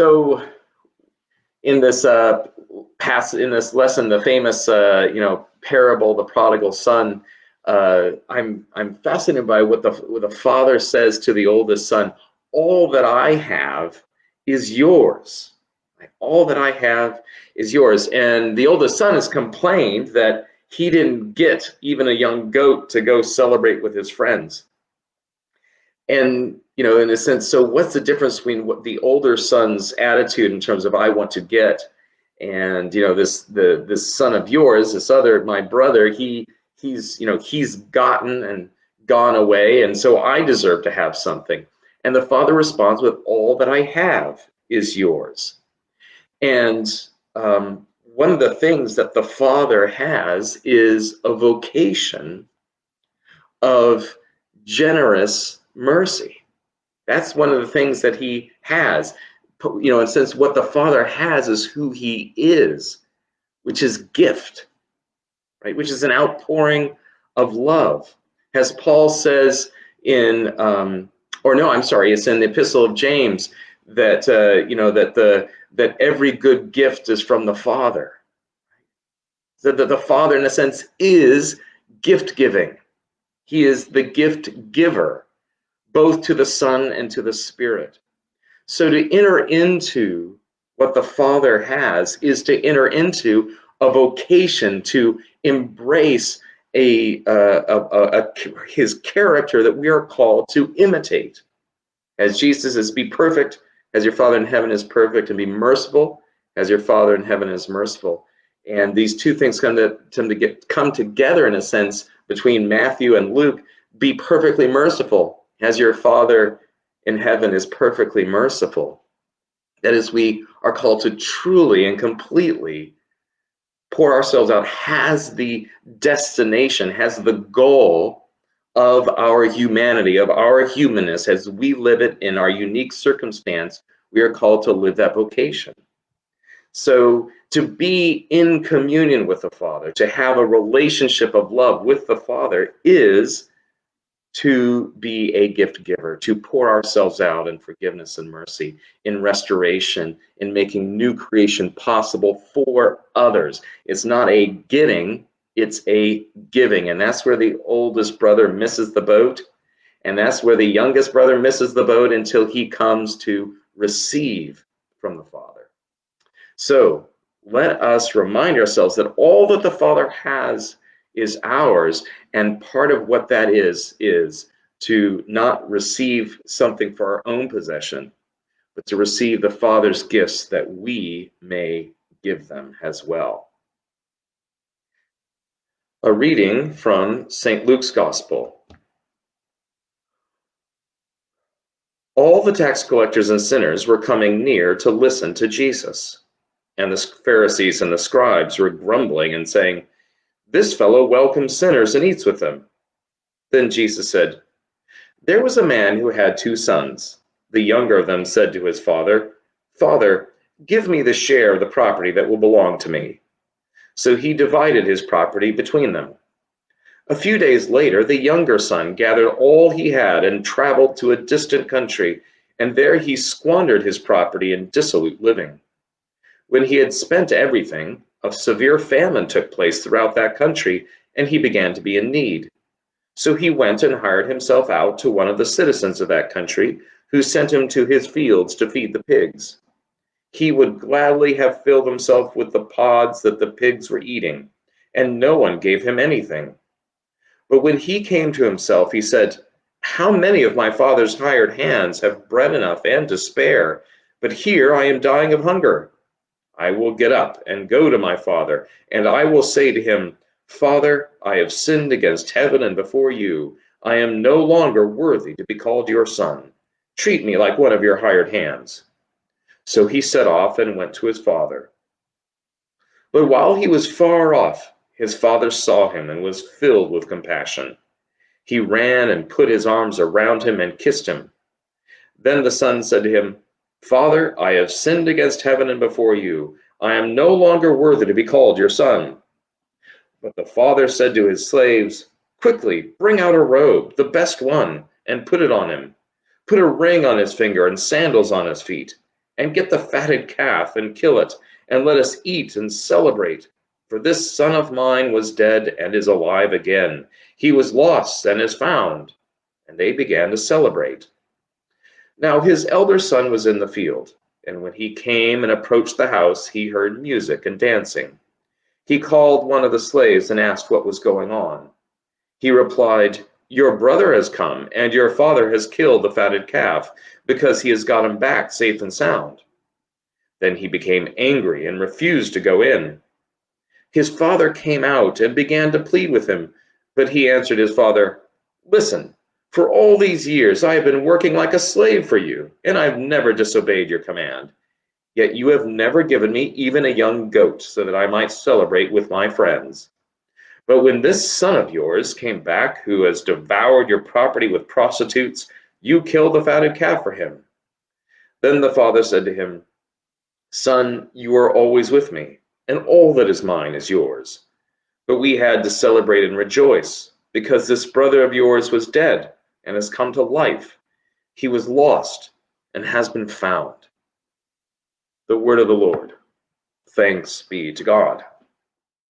So in this in this lesson, the famous parable, the prodigal son, I'm fascinated by what the father says to the oldest son. All that I have is yours. All that I have is yours. And the oldest son has complained that he didn't get even a young goat to go celebrate with his friends. And in a sense, so what's the difference between what the older son's attitude in terms of I want to get, and this son of yours, this other, my brother, he's gotten and gone away, and so I deserve to have something. And the father responds with, all that I have is yours. And one of the things that the father has is a vocation of generous mercy. That's one of the things that he has. And since what the Father has is who he is, which is gift, right? Which is an outpouring of love. As Paul says it's in the Epistle of James that that every good gift is from the Father. So that the Father, in a sense, is gift giving. He is the gift giver, both to the Son and to the Spirit. So to enter into what the Father has is to enter into a vocation to embrace his character that we are called to imitate. As Jesus says, be perfect as your Father in heaven is perfect, and be merciful as your Father in heaven is merciful. And these two things come together in a sense between Matthew and Luke. Be perfectly merciful as your Father in heaven is perfectly merciful. That is, we are called to truly and completely pour ourselves out, has the destination, has the goal of our humanity, of our humanness, as we live it in our unique circumstance. We are called to live that vocation. So to be in communion with the Father, to have a relationship of love with the Father, is to be a gift giver, to pour ourselves out in forgiveness and mercy, in restoration, in making new creation possible for others. It's not a getting, it's a giving. And that's where the oldest brother misses the boat. And that's where the youngest brother misses the boat until he comes to receive from the Father. So let us remind ourselves that all that the Father has is ours, and part of what that is to not receive something for our own possession, but to receive the Father's gifts that we may give them as well. A reading from St. Luke's Gospel. All the tax collectors and sinners were coming near to listen to Jesus, and the Pharisees and the scribes were grumbling and saying, "This fellow welcomes sinners and eats with them." Then Jesus said, "There was a man who had 2 sons. The younger of them said to his father, 'Father, give me the share of the property that will belong to me.' So he divided his property between them. A few days later, the younger son gathered all he had and traveled to a distant country, and there he squandered his property in dissolute living. When he had spent everything, a severe famine took place throughout that country, and he began to be in need. So he went and hired himself out to one of the citizens of that country, who sent him to his fields to feed the pigs. He would gladly have filled himself with the pods that the pigs were eating, and no one gave him anything. But when he came to himself, he said, 'How many of my father's hired hands have bread enough and to spare, but here I am dying of hunger. I will get up and go to my father, and I will say to him, Father, I have sinned against heaven and before you. I am no longer worthy to be called your son. Treat me like one of your hired hands.' So he set off and went to his father. But while he was far off, his father saw him and was filled with compassion. He ran and put his arms around him and kissed him. Then the son said to him, 'Father, I have sinned against heaven and before you. I am no longer worthy to be called your son.' But the father said to his slaves, 'Quickly, bring out a robe, the best one, and put it on him. Put a ring on his finger and sandals on his feet. and get the fatted calf and kill it, and let us eat and celebrate. For this son of mine was dead and is alive again. He was lost and is found." And they began to celebrate. Now his elder son was in the field, and when he came and approached the house, he heard music and dancing. He called one of the slaves and asked what was going on. He replied, "Your brother has come, and your father has killed the fatted calf, because he has got him back safe and sound." Then he became angry and refused to go in. His father came out and began to plead with him, but he answered his father, "Listen, for all these years I have been working like a slave for you, and I have never disobeyed your command. Yet you have never given me even a young goat so that I might celebrate with my friends. But when this son of yours came back, who has devoured your property with prostitutes, you killed the fatted calf for him." Then the father said to him, "Son, you are always with me, and all that is mine is yours. But we had to celebrate and rejoice, because this brother of yours was dead and has come to life. He was lost and has been found." The word of the Lord. Thanks be to God.